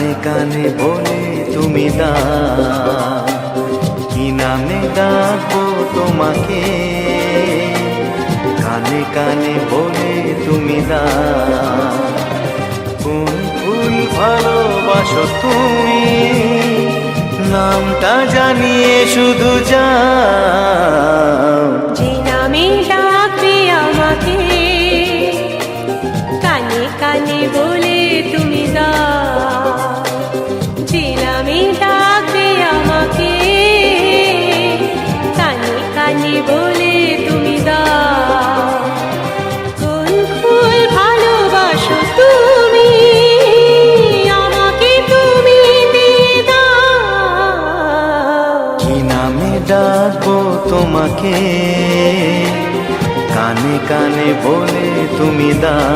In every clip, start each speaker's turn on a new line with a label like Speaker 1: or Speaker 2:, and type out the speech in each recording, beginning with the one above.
Speaker 1: কানে কানে বলে তুমি দাও, কি নামে ডাকবো তোমাকে, কানে কানে বলে তুমি দাও। কোন ফুল ভালোবাসো তুমি, নামটা জানিয়ে শুধু যাও।
Speaker 2: যে নামে ডাকবে আমাকে, কানে কানে বলে তুমি দাও। যে নামে ডাকবে আমাকে, কানে কানে বলে তুমি দাও। কোন ফুল ভালোবাসো তুমি, আমাকে তুমি দিয়ে দাও।
Speaker 1: কি নামে ডাকবো তোমাকে, কানে কানে বলে তুমি দাও।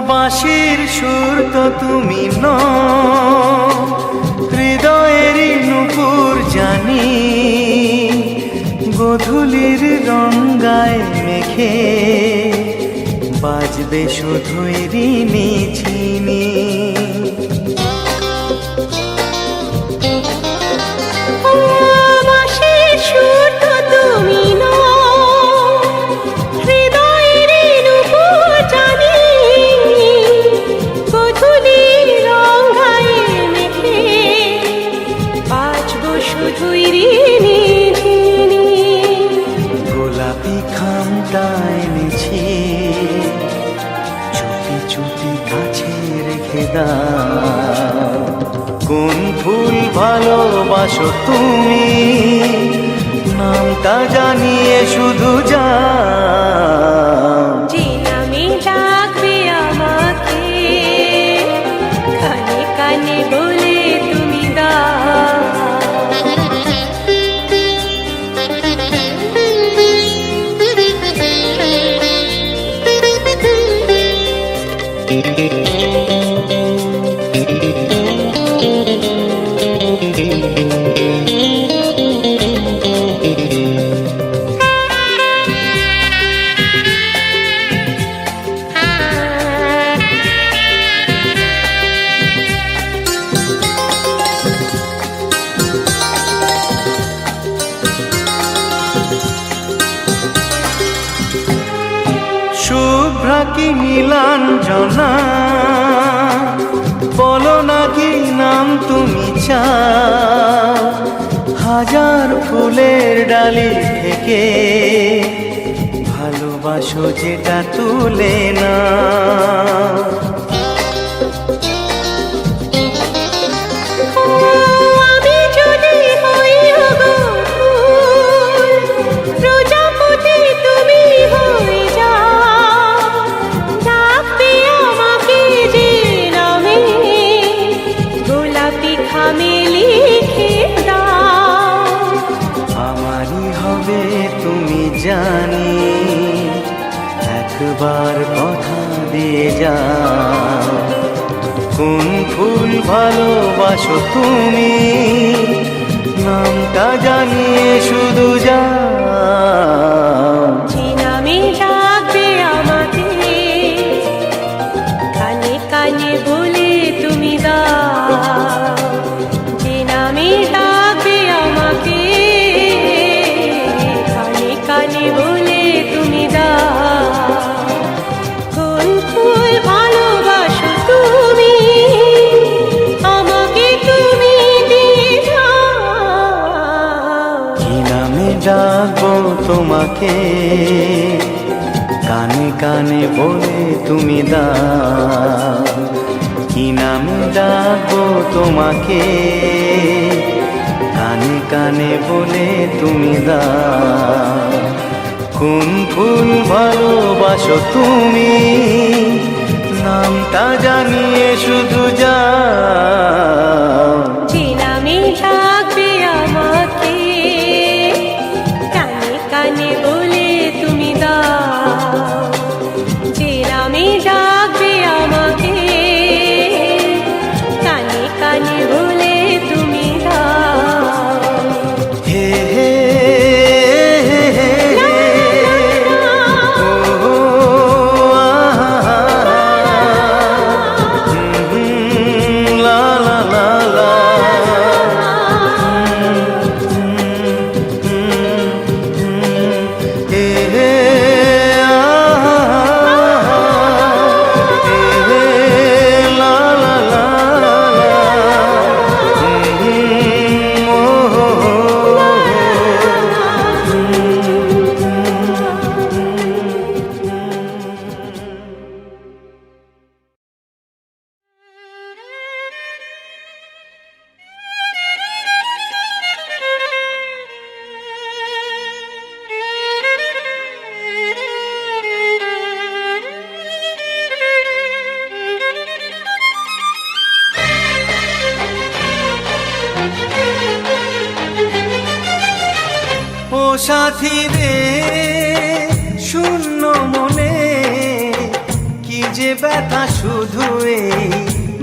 Speaker 1: বাঁশির সুর তো তুমি নও, হৃদয়েরই নূপুর জানি, গোধূলির রঙ্গায় মেঘে বাজবে শুধুই রিনি ঝিনি।
Speaker 2: বাঁশির সুর তো তুমি নও, হৃদয়ের নূপুর জানি, গোধূলির রঙ্গায় মেঘে বাজবো শুধুই রিনি ঝিনি।
Speaker 1: গোলাপি খামটা এনেছি, চুপি চুপি কাছে রেখে দাও। কোন ফুল ভালোবাসো তুমি, নামটা জানিয়ে শুধু যাও।
Speaker 2: যে নামে ডাকবে আমাকে, কানে কানে বলে তুমি দাও।
Speaker 1: শুভ্রা কি নীলাঞ্জনা, বলো না কি নাম তুমি চাও। হাজার ফুলের ডালি থেকে ভালোবাসো যেটা তুলে না।
Speaker 2: আমি যদি হই ওগো ফুল, প্রজাপতি তুমি হয়ে যাও। ডাকবে আমাকে যে নামে, গোলাপি খামে লিখে দাও।
Speaker 1: আমারই হবে তুমি জানি, একবার কথা দিয়ে যাও। কোন ফুল ভালোবাসো তুমি, নামটা জানিয়ে শুধু যাও।
Speaker 2: যে নামে ডাকবে আমাকে, কানে কানে বলে তুমি দাও। যে নামে ডাকবে আমাকে, কানে কানে বলে তুমি দাও। কোন ফুল ভালোবাসো তুমি, আমাকে তুমি দিয়ে দাও।
Speaker 1: কি নামে ডাকবো তোমাকে, কানে কানে বলে তুমি দাও। কি নামে ডাকবো তোমাকে, কানে কানে বলে তুমি দাও কোন ফুল ভালোবাসো তুমি, নামটা জানিয়ে শুধু যাও।
Speaker 2: যে নামে ডাকবে আমাকে, কানে কানে বলে তুমি দাও। যে নামে ডাকবে আমাকে, কানে কানে বলে তুমি দাও।
Speaker 1: হে হে হে হে হে, ও আহা, লা লা লা লা, হে হে আহা, হে লা লা লা লা, ও সাথী রে শূন্য মনে, কি যে ব্যথা শুধু এই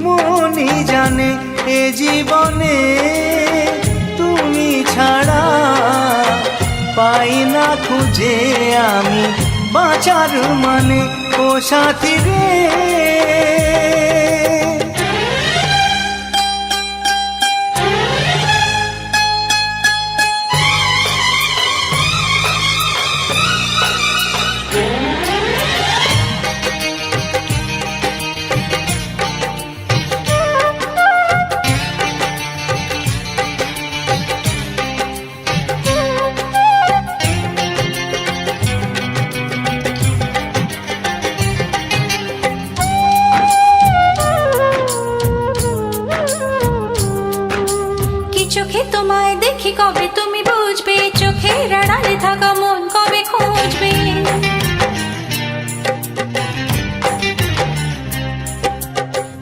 Speaker 1: মনই জানে। এ জীবনে তুমি ছাড়া পাই না খুঁজে আমি বাঁচার মানে। ও সাথী রে
Speaker 3: কি চোখে তোমায় দেখি কবে তুমি বুঝবে, চোখের আড়ালে থাকা মন কবে খুঁজবে।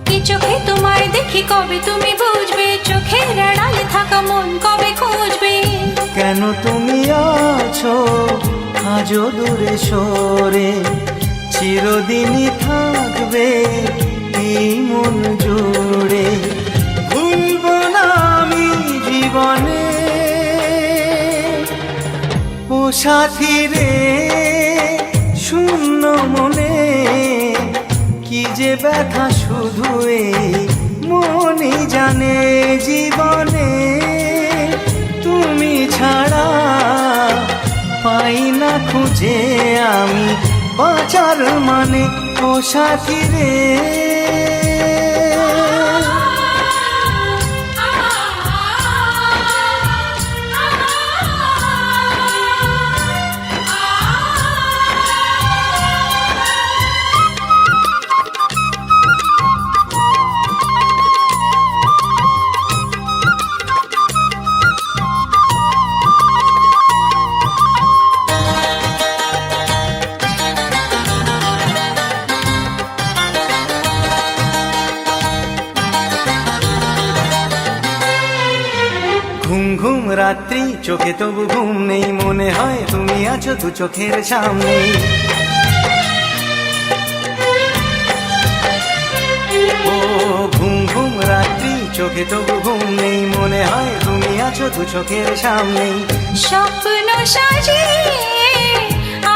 Speaker 3: কি চোখে তোমায় দেখি কবে তুমি বুঝবে, চোখের আড়ালে থাকা মন কবে খুঁজবে।
Speaker 1: কেন তুমি আছো আজও দূরে সরে, চিরদিনই থাকবে এই মন জুড়ে। ভুলবো না আমি জীবনে ও সাথী রে শূন্য মনে, কি যে ব্যথা শুধু এই মনই জানে। জীবনে তুমি ছাড়া পাই না খুঁজে আমি বাঁচার মানে। ও সাথী রে ঘুম ঘুম রাত্রি চোখে তবু ঘুম নেই, মনে হয় তুমি আছো দু চোখের সামনে। ও ঘুম ঘুম রাত্রি চোখে তবু ঘুম নেই, মনে হয় তুমি আছো দু চোখের সামনে।
Speaker 3: স্বপ্ন সাজিয়ে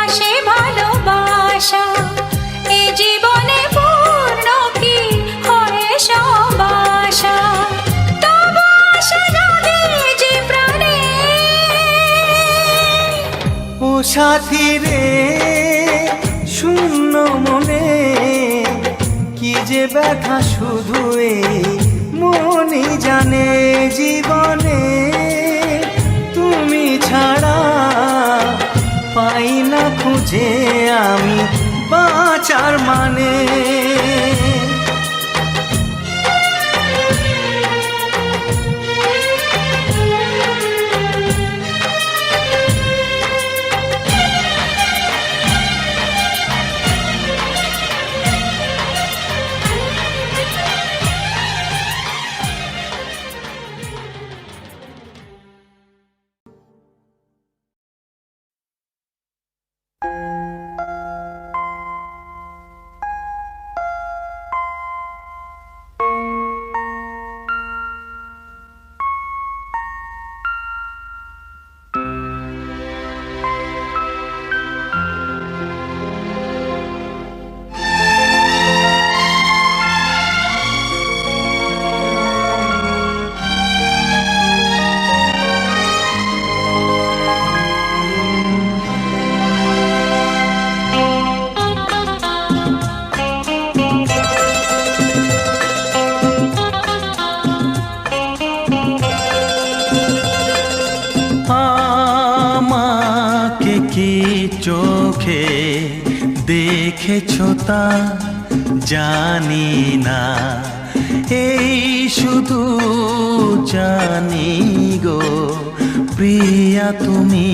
Speaker 3: আসে ভালোবাসা, এ জীবনে পূর্ণ কি হয় সব আশা। তবু আশা জাগে যে প্রাণে।
Speaker 1: ও সাথী রে শূন্য মনে, কি যে ব্যথা শুধু এই মনই জানে। জীবনে তুমি ছাড়া পাই না খুঁজে আমি বাঁচার মানে। চোখে দেখেছো তা জানি না, এই শুধু জানি গো প্রিয়া তুমি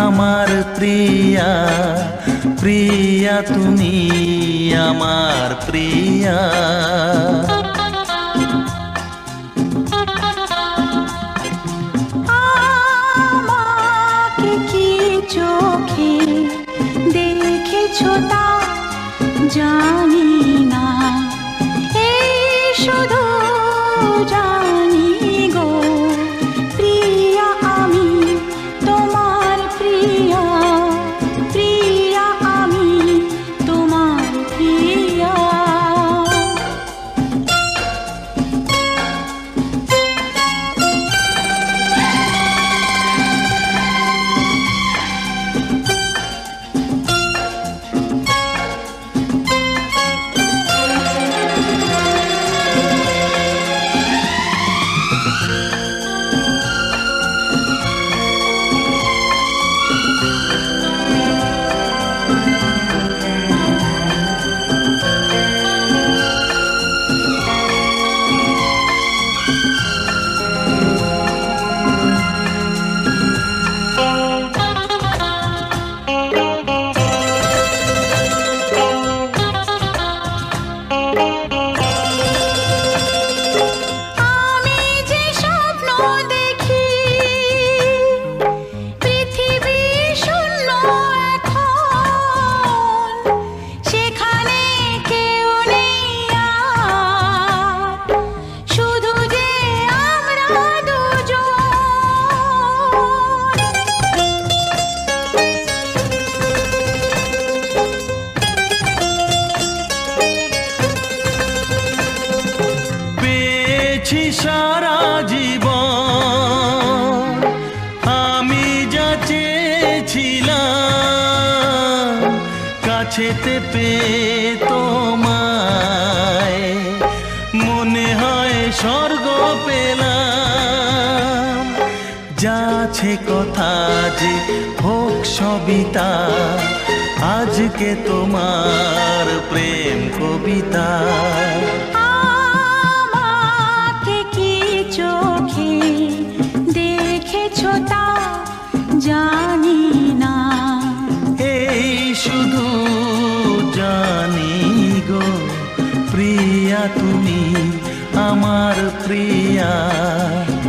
Speaker 1: আমার প্রিয়া, প্রিয়া তুমি আমার প্রিয়া।
Speaker 3: আমাকে কি চোখে দেখেছো তা জানি না, এই শুধু জানি গো প্রিয়া আমি তোমার প্রিয়া, প্রিয়া আমি তোমার প্রিয়া।
Speaker 1: সারা জীবন আমি যা চেয়েছিলাম, কাছেতে পেয়ে তোমায় মনে হয় স্বর্গ পেলাম। যাচ্ছে কথা যে হোক সবিতা, আজকে তোমার প্রেম কবিতা।
Speaker 3: চোখে দেখেছো তা জানি না,
Speaker 1: এই শুধু জানি গো প্রিয়া তুমি আমার প্রিয়া,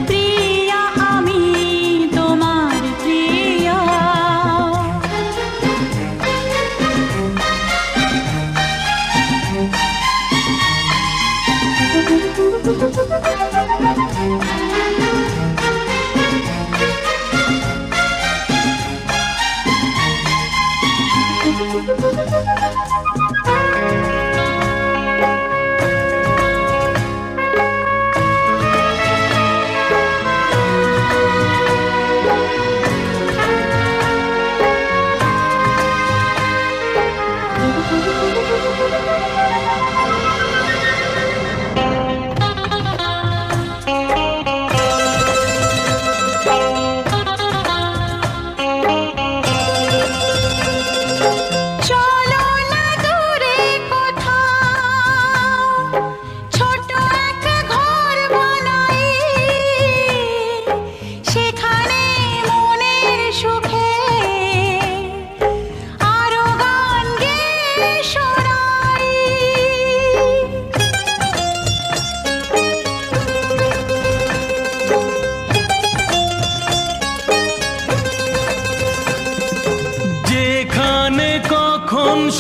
Speaker 3: প্রিয়া আমি তোমার প্রিয়া।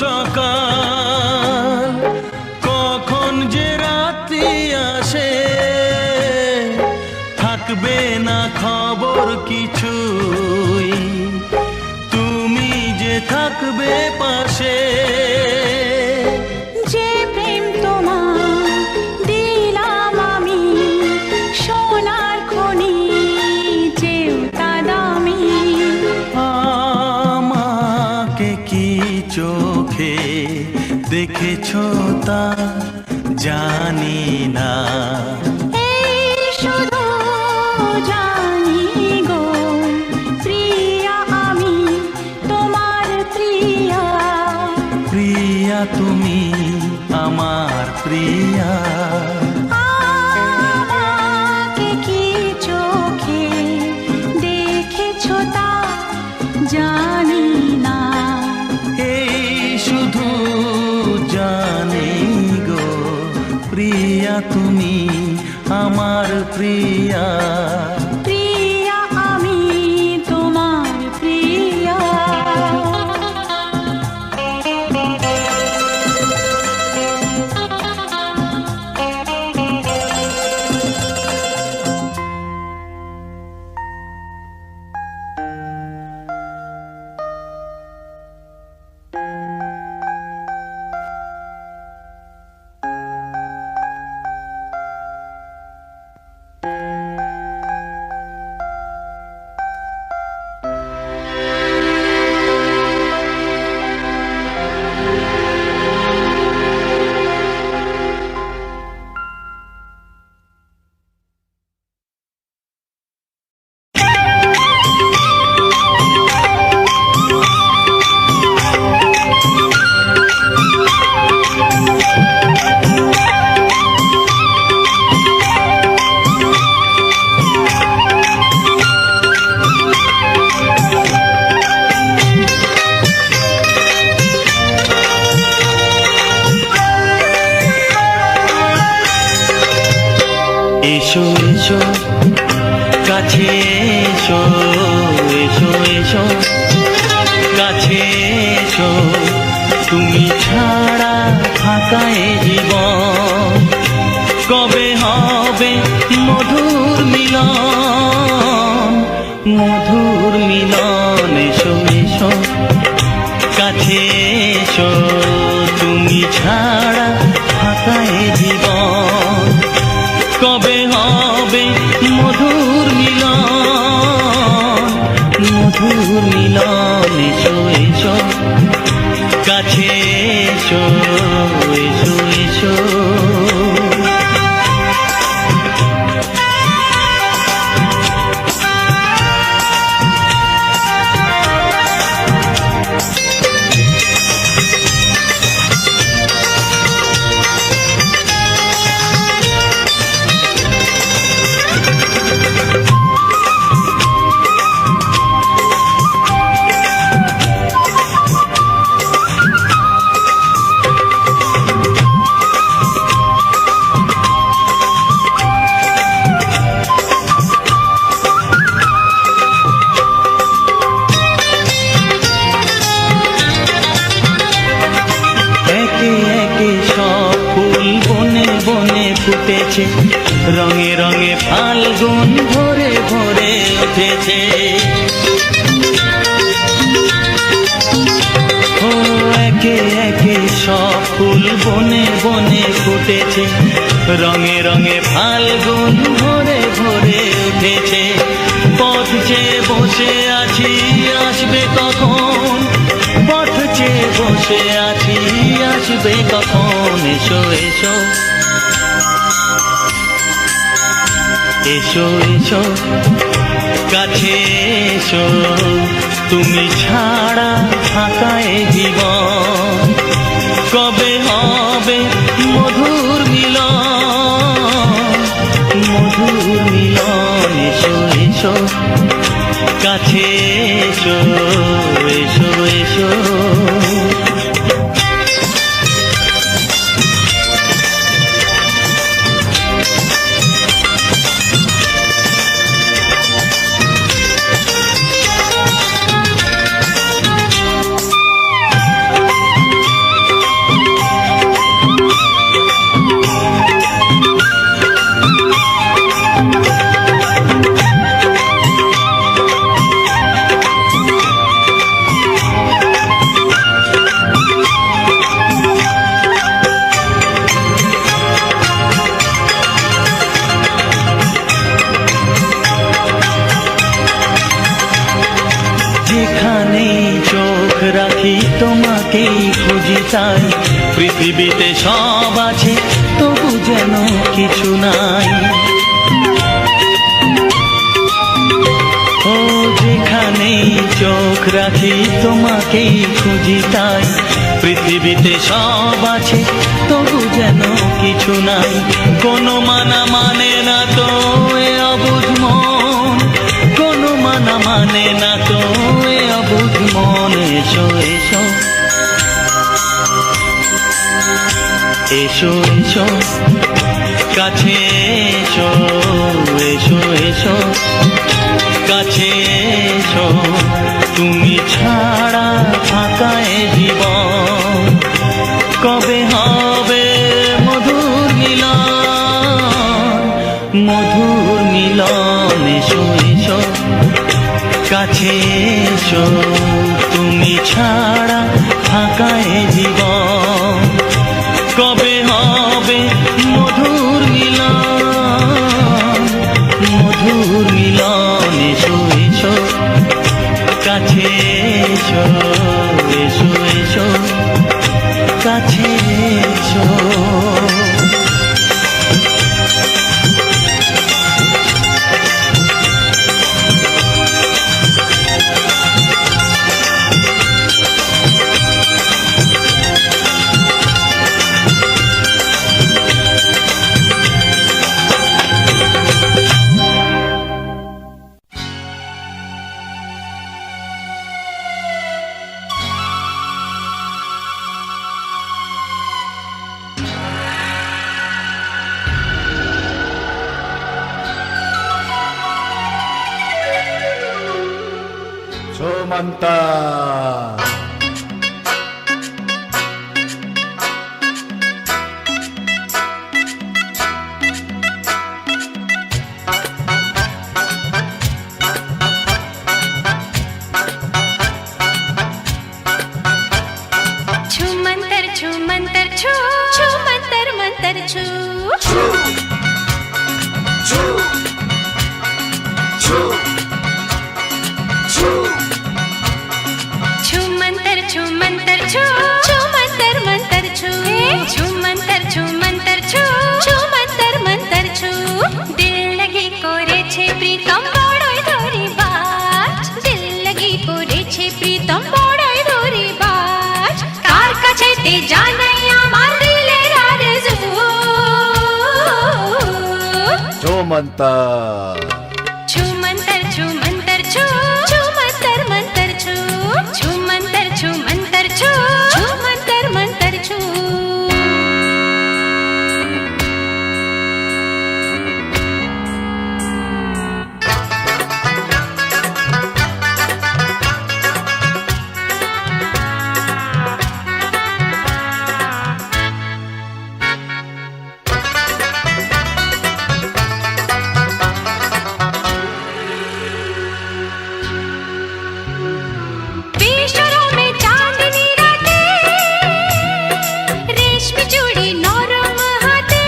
Speaker 1: সকাল কখন যে রাত্রি আসে, থাকবে না খবর কিছুই, তুমি যে থাকবে পাশে।
Speaker 3: যে প্রেম তোমার দিলাম আমি সোনার খনি, যেও তা দামি।
Speaker 1: আমাকে কি চোখে দেখেছো তা জানি না,
Speaker 3: এই শুধু জানি গো প্রিয়া আমি তোমার প্রিয়া।
Speaker 4: প্রিয়া তুমি আমার প্রিয়া,
Speaker 3: প্রিয়া আমি তোমার প্রিয়া।
Speaker 4: এসো এসো কাছে এসো, এসো এসো কাছে এসো, তুমি ছাড়া ফাঁকা এ জীবন, কবে হবে মধুর মিলন, মধুর মিলন। এসো এসো কাছে এসো, তুমি ছাড়া ফাঁকা এ জীবন, কবে হবে মধুর মিলন, মধুর মিলন। এসো এসো কাছে এসো, এসো এসো। ফুটেছে রঙে রঙে ফাল্গুন ভরে ভরে উঠেছে, ও একে একে সব ফুল বনে বনে ফুটেছে, রঙে রঙে ফাল্গুন ভরে ভরে উঠেছে। পথ চেয়ে বসে আছি আসবে কখন, পথ চেয়ে বসে আছি আসবে কখন। এসো এসো এসো এসো কাছে এসো, তুমি ছাড়া ফাঁকা এ জীবন, কবে হবে মধুর মিলন, মধুর মিলন। এসো এসো কাছে এসো, এসো এসো। যেখানেই চোখ রাখি তোমাকেই খুঁজি তাই, পৃথিবীতে সব আছে তবু যেন কিছু নাই। ও যেখানেই চোখ রাখি তোমাকেই খুঁজি তাই, পৃথিবীতে সব আছে তবু যেন কিছু নাই। কোনো মানা মানে না তো এ অবুঝ মন, কোনো মানা মানে না তো এ অবুঝ মন। এসো এসো এসো এসো কাছে এসো এসো এসো কাছে এসো তুমি ছাড়া ফাঁকা এ জীবন কবে হবে মধুর মিলন এসো এসো কাছে এসো তুমি ছাড়া ফাঁকা এ জীবন কবে হবে মধুর মিলন এসো এসো কাছে এসো এসো এসো কাছে এসো
Speaker 5: 조만다
Speaker 3: छू मंतर छू मंतर छू छू मंतर मंतर छू छू मंतर छू मंतर छू छू मंतर मंतर छू छू मंतर छू मंतर छू छू मंतर मंतर छू दिल लगी कोरे छे प्रीतम बड़ोय धोरी बाज दिल लगी कोरे छे प्रीतम बड़ोय धोरी बाज कार काछे ते जानाई आमार दिलेर आरजू
Speaker 5: 조만다
Speaker 3: छू मंतर छू मंतर छू छू मंतर मंतर छू छू मंतर छू मंतर छू छू मंतर मंतर छू बेशरों में चांदनी राते रेशमी चूड़ी नरम हाथे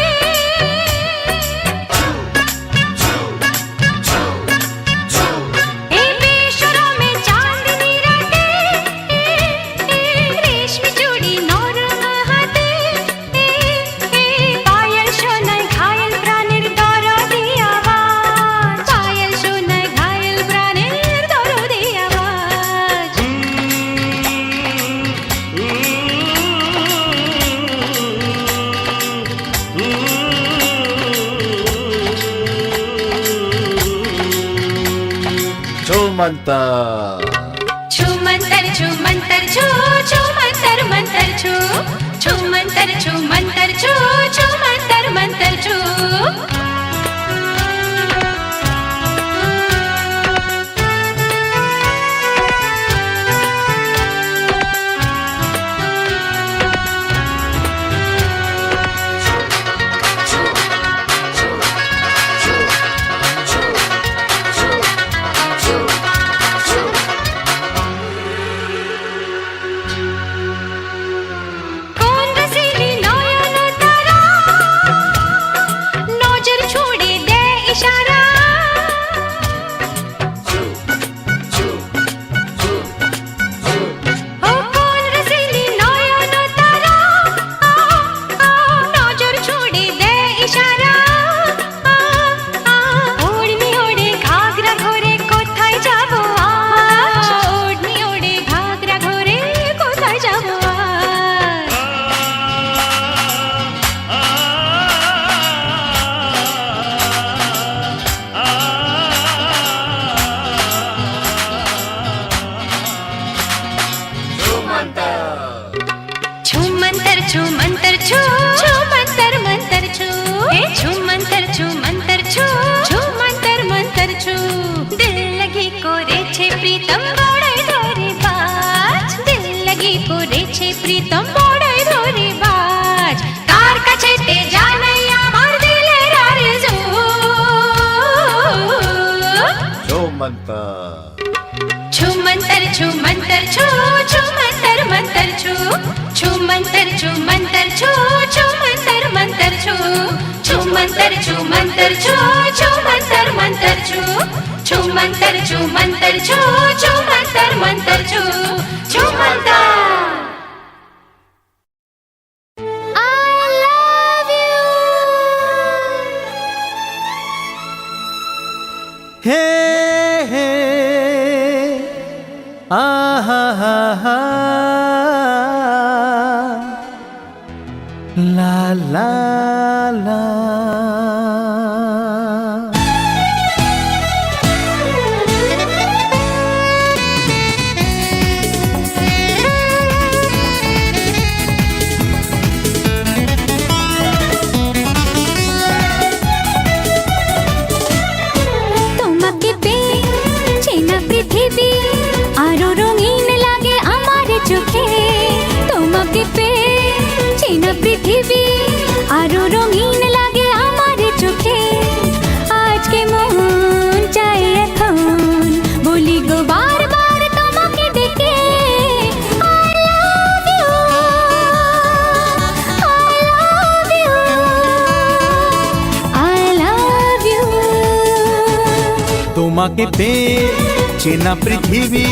Speaker 3: बेशरों में चांदनी राते रेशमी चूड़ी नरम हाथे पायल शोनाय घायल प्राणेर दरदी आवाज पायल शोनाय घायल प्राणेर दरदी आवाज
Speaker 5: 조만다
Speaker 3: छू मंतर छू मंतर छू छू मंतर मंतर छू छू मंतर छू मंतर छू छू मंतर मंतर छू কোন রসিলি নয়ন তারা প্রীতম বড়ই ধরে বাজ কার কাছেতে জানাই আমার দিলের আরজু
Speaker 5: छो मंतर
Speaker 3: छू मंतर छू मंतर छू छू मंतर मंतर छू छू मंतर छू मंतर छू छू मंतर मंतर छू छू मंतर छू मंतर छू छू मंतर मंतर छू छू मंतर छू मंतर छू छू मंतर मंतर छू छू मंतर I love you
Speaker 1: হে হে আহা হা হা লা লা লা
Speaker 3: তোমাকে পেয়ে চেনা পৃথিবী আরো রঙিন লাগে আমার চোখে তোমাকে পেয়ে চেনা পৃথিবী আরো রঙিন লাগে আমার চোখে আজকে মন চাই এখন বলি গো বারবার তোমাকে ডেকে I love you I love you
Speaker 1: তোমাকে পেয়ে চেনা পৃথিবী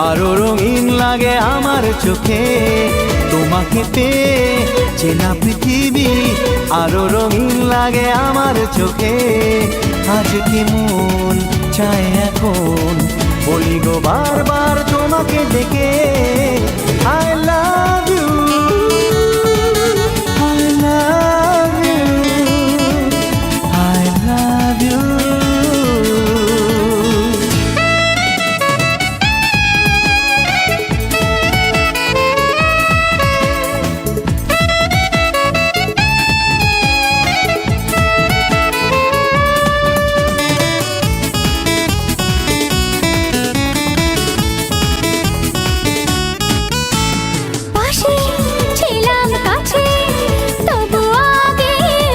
Speaker 1: আরো রঙিন লাগে আমার চোখে তোমাকে পেয়ে চেনা পৃথিবী আরো রঙিন লাগে আমার চোখে আজকে মন চায় এখন বলি গো বারবার তোমাকে ডেকে I love you I love you I love you
Speaker 3: পাশে ছিলাম কাছে তবু আগে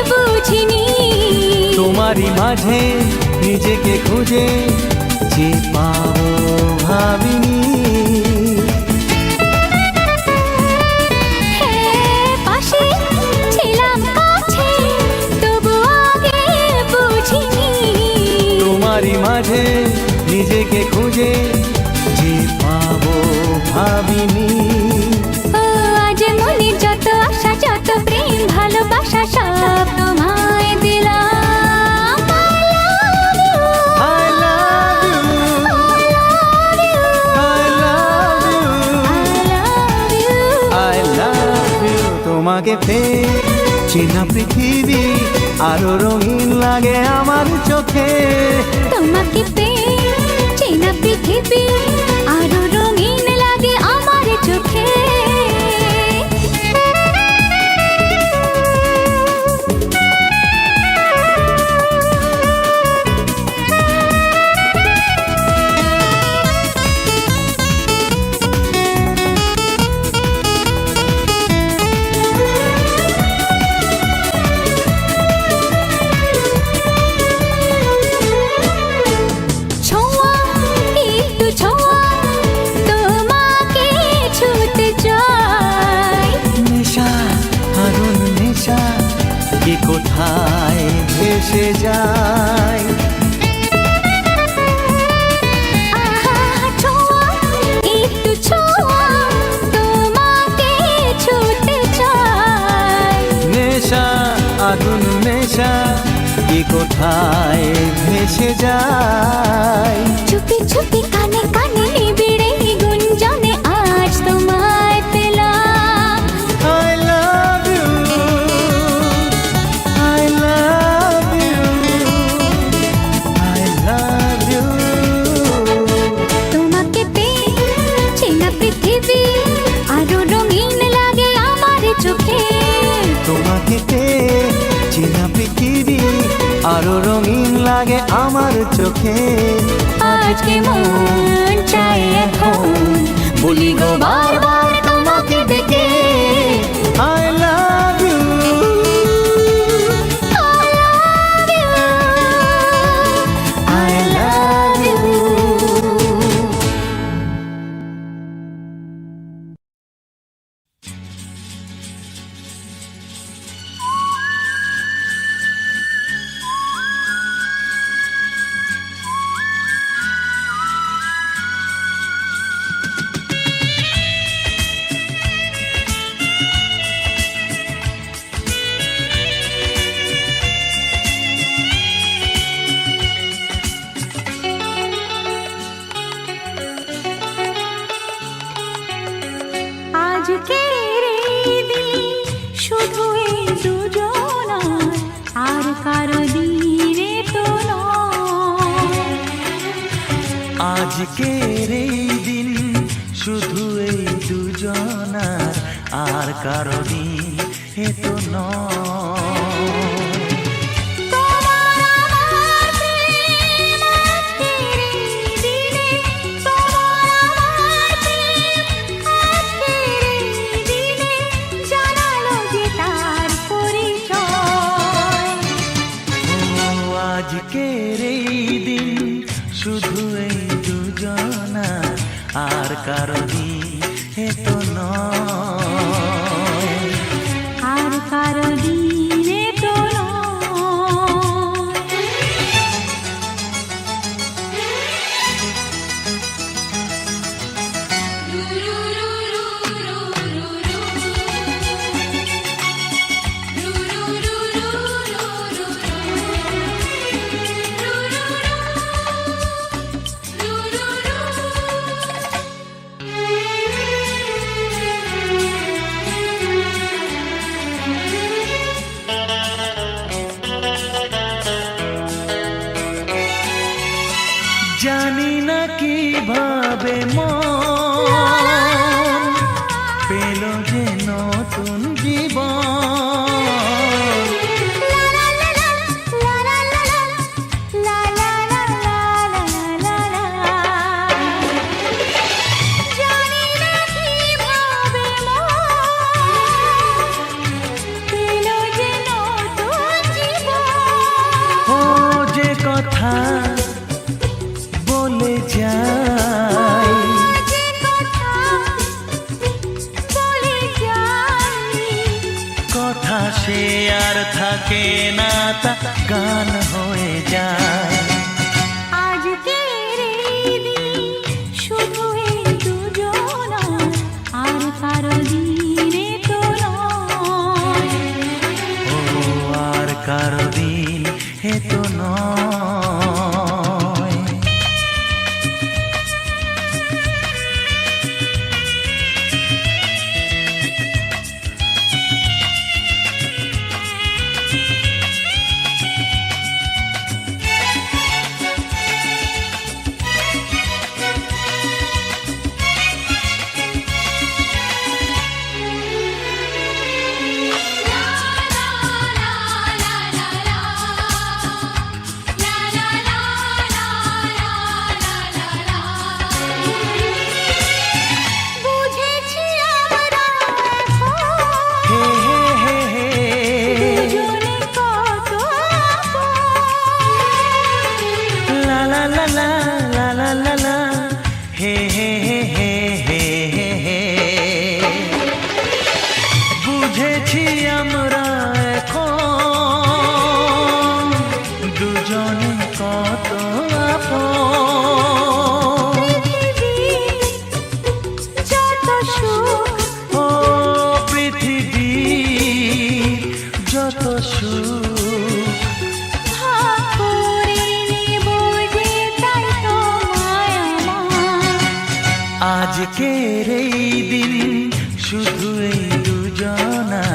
Speaker 3: বুঝিনি
Speaker 1: তোমারই মাঝে নিজেকে খুঁজে যে পাবো ভাবিনি
Speaker 3: পাশে ছিলাম কাছে তবু আগে বুঝিনি
Speaker 1: তোমারই মাঝে নিজেকে খুঁজে যে পাবো ভাবিনি
Speaker 3: ও আজ মনে যত আশা যত প্রেম ভালোবাসা সব তোমায় দিলাম
Speaker 1: I love you I love you I love you তোমাকে পেয়ে চেনা পৃথিবী আরো রঙিন লাগে আমার চোখে
Speaker 3: তোমাকে পেয়ে চেনা পৃথিবী আরো রঙিন লাগে আমার চোখে ছোঁয়া একটু ছোঁয়া তোমাকে ছুতে চাই
Speaker 1: নেশা আরুণ নেশা কি কোথায় ভেসে যায়
Speaker 3: আহা ছোঁয়া একটু ছোঁয়া তোমাকে ছুতে চাই
Speaker 1: নেশা আগুন নেশা কি কোথায় ভেসে যায়
Speaker 3: চুপি চুপি কানে কানে নিবিড়ে গুঞ্জনে আজ তোমায় পেলাম
Speaker 1: I love you I love you I love you
Speaker 3: তোমাকে পেয়ে চেনা পৃথিবী আরো রঙিন লাগে আমার চোখে
Speaker 1: তোমাকে পেয়ে চেনা পৃথিবী আরো রঙিন লাগে আমার চোখে
Speaker 3: আজকে মন চাই এখন
Speaker 1: বলি গো বারবার তোমাকে ডেকে তোমাকে I love you I love you
Speaker 3: আজকের এই দিন শুধু এই দুজনার, আর কারো দিনে তো নয়।
Speaker 4: আজকের এই দিন শুধু এই দুজনার, আর কারো দিন এ তো নয়।
Speaker 3: তোমার আমার প্রেম আজকের এই দিনে, তোমার আমার প্রেম আজকের এই দিনে জানালো যে তার পরিচয়।
Speaker 4: ও আজকের এই দিন শুধু এই দুজনার, আর কারো দিন এ তো নয়।
Speaker 3: আর কারো দিনে তো নয়।
Speaker 4: জানি না কিভাবে মন পেল যে নতুন জীবন।
Speaker 3: জানি না কিভাবে পেল যে নতুন জীবন।
Speaker 4: ও যে কথা বলে যায়,
Speaker 3: যে কথা বলে যাই,
Speaker 4: কথা সে আর থাকে না, তা গান হয়ে যায়।
Speaker 3: আজকের এই দিন শুধু এই দুজনার, আর কারো দিনে তো নয়।
Speaker 4: ও আর কারো দিন এ তো নয়।
Speaker 3: বুঝেছি আমরা এখন
Speaker 4: হে হে হে হে
Speaker 3: দুজনে কত আপন।
Speaker 4: লা লা লা লা লা লা লা লা হে হে হে হে হে হে হে। বুঝেছি আমরা এখন দুজনে কত আপন।
Speaker 3: যত সুখ
Speaker 4: ও পৃথিবীর যত সুখ,
Speaker 3: ভাগ করে নেব যে তাই তো মায়া।
Speaker 4: আজকের এই দিন শুধু এই দুজনা,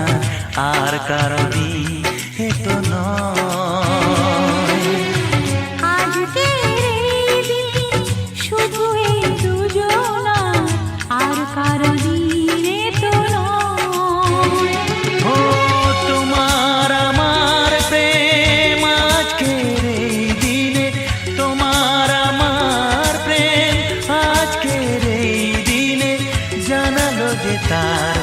Speaker 4: আর কারো দিন এ তো নয়।
Speaker 3: আজকের এই দিন শুধু এই দুজনার, আর কারো দিনে তো নয়।
Speaker 4: ও তোমার আমার প্রেম আজকের এই দিনে, তোমার আমার প্রেম আজকের এই দিনে জানালো যে তার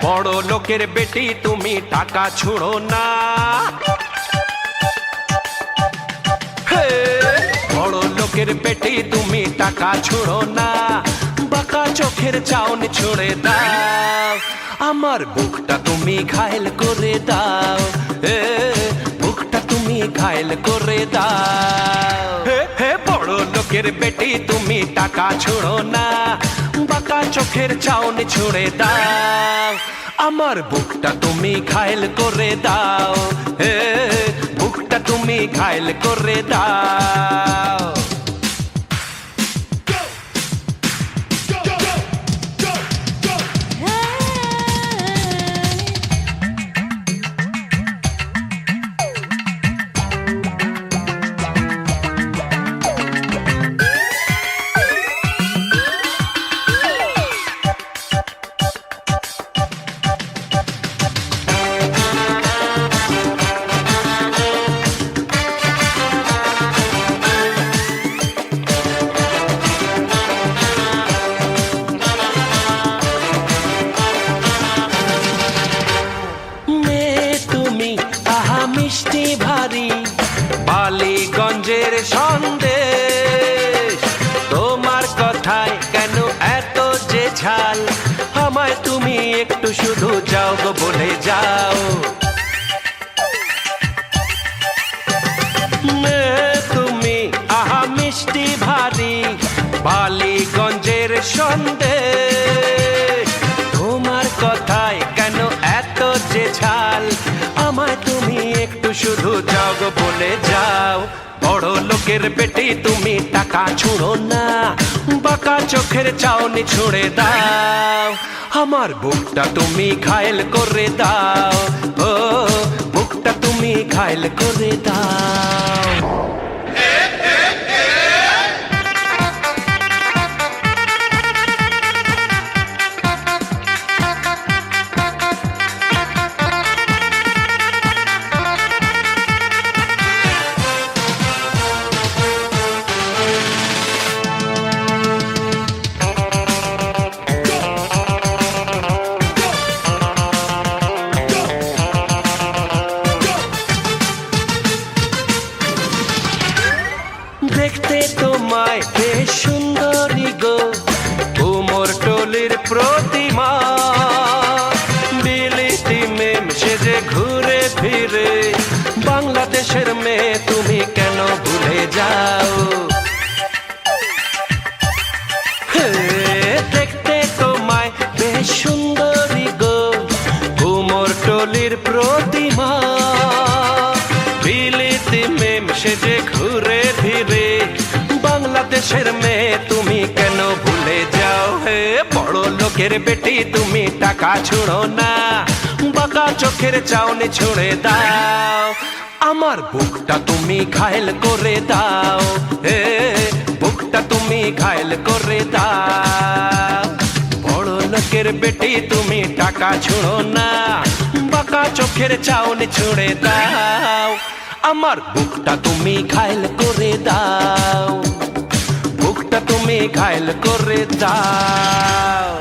Speaker 6: বড় লোকের বেটি তুমি টাকা ছুঁড়ো না। হে, বড় লোকের বেটি তুমি টাকা ছুঁড়ো না, বাঁকা চোখের চাউনি ছুঁড়ে দাও, আমার বুকটা তুমি ঘায়েল করে দাও, হে বুকটা তুমি ঘায়েল করে দাও। হে হে, বড় লোকের বেটি তুমি টাকা ছুঁড়ো না, বাঁকা চোখের চাউনি ছুঁড়ে দাও, আমার বুকটা তুমি ঘায়েল করে দাও, হে বুকটা তুমি ঘায়েল করে দাও। মিষ্টি ভারী বালিগঞ্জের সন্দেশ, তোমার কথায় কেন এত যে ঝাল, আমায় তুমি একটু শুধু যাও গো বলে যাও। তুমি আহা মিষ্টি ভারী বালিগঞ্জের সন্দেশ, তোমার কথায় কেন এত যে ঝাল, আমায় তুমি একটু শুধু যাও গো বলে যাও। বড় লোকের বেটি তুমি টাকা ছুঁড়ো না, বাঁকা চোখের চাউনি ছুঁড়ে দাও, আমার বুকটা তুমি ঘায়েল করে দাও, ও বুকটা তুমি ঘায়েল করে দাও। দেখতে তোমায় বেশ সুন্দরী গো, কুমোর টলির প্রতিমা, বিলিতি মেম সেজে ঘুরে ফিরে, বাংলাদেশের মেয়ে তুমি কেন ভুলে যাও। হে, দেখতে তোমায় বেশ সুন্দরী গো, কুমোর টলির প্রতিমা, বিলিতি মেম সেজে ঘুরে ফিরে, বাংলাদেশের মেয়ে তুমি কেন ভুলে যাও। হে, বড় লোকের বেটি তুমি টাকা ছুঁড়ো না, বাঁকা চোখের চাউনি ছুঁড়ে দাও, আমার বুকটা তুমি ঘায়েল করে দাও, হে বুকটা তুমি ঘায়েল করে দাও। বড় লোকের বেটি তুমি টাকা ছুঁড়ো না, বাঁকা চোখের চাউনি ছুঁড়ে দাও, আমার বুকটা তুমি ঘায়েল করে দাও, বুকটা তুমি ঘায়েল করে দাও।